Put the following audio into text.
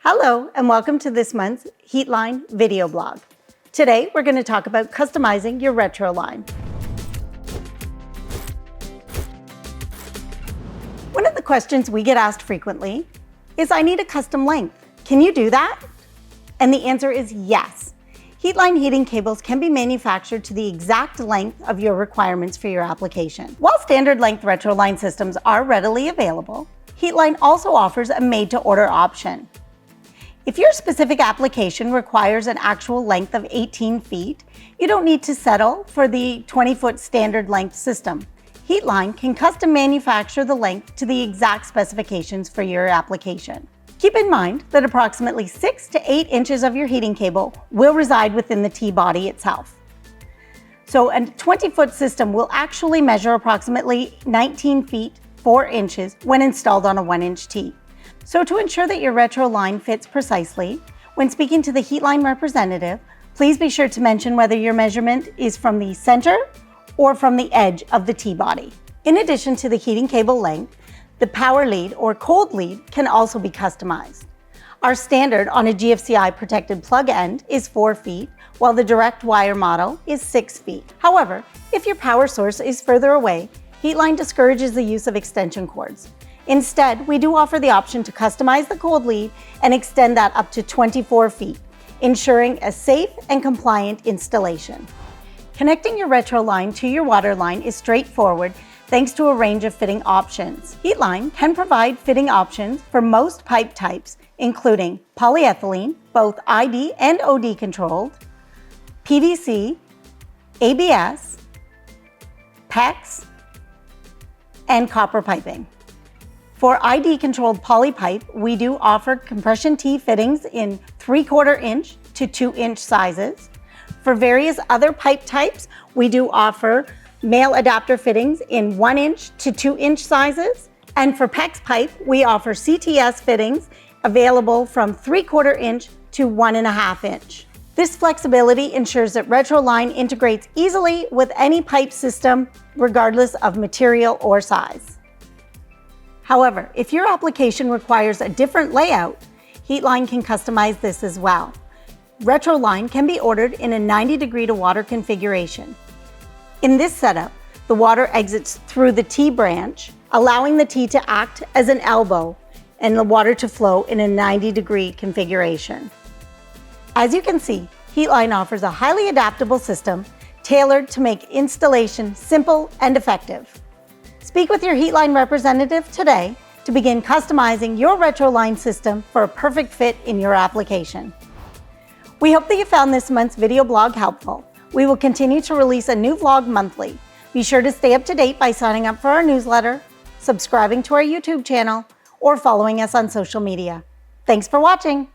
Hello, and welcome to this month's Heatline video blog. Today, we're going to talk about customizing your retro line. One of the questions we get asked frequently is, I need a custom length. Can you do that? And the answer is yes. Heatline heating cables can be manufactured to the exact length of your requirements for your application. While standard length retro line systems are readily available, Heatline also offers a made-to-order option. If your specific application requires an actual length of 18 feet, you don't need to settle for the 20-foot standard length system. Heatline can custom manufacture the length to the exact specifications for your application. Keep in mind that approximately 6 to 8 inches of your heating cable will reside within the T-body itself. So a 20-foot system will actually measure approximately 19 feet 4 inches when installed on a 1-inch T. So to ensure that your retro line fits precisely, when speaking to the Heatline representative, please be sure to mention whether your measurement is from the center or from the edge of the T-body. In addition to the heating cable length, the power lead or cold lead can also be customized. Our standard on a GFCI protected plug end is 4 feet, while the direct wire model is 6 feet. However, if your power source is further away, Heatline discourages the use of extension cords. Instead, we do offer the option to customize the cold lead and extend that up to 24 feet, ensuring a safe and compliant installation. Connecting your retro line to your water line is straightforward thanks to a range of fitting options. Heatline can provide fitting options for most pipe types, including polyethylene, both ID and OD controlled, PVC, ABS, PEX, and copper piping. For ID-controlled poly pipe, we do offer compression tee fittings in 3/4 inch to 2-inch sizes. For various other pipe types, we do offer male adapter fittings in 1-inch to 2-inch sizes. And for PEX pipe, we offer CTS fittings available from 3/4 inch to 1.5 inch. This flexibility ensures that retro line integrates easily with any pipe system, regardless of material or size. However, if your application requires a different layout, Heatline can customize this as well. Retro line can be ordered in a 90-degree to water configuration. In this setup, the water exits through the T branch, allowing the T to act as an elbow and the water to flow in a 90-degree configuration. As you can see, Heatline offers a highly adaptable system tailored to make installation simple and effective. Speak with your Heatline representative today to begin customizing your retro line system for a perfect fit in your application. We hope that you found this month's video blog helpful. We will continue to release a new vlog monthly. Be sure to stay up to date by signing up for our newsletter, subscribing to our YouTube channel, or following us on social media. Thanks for watching.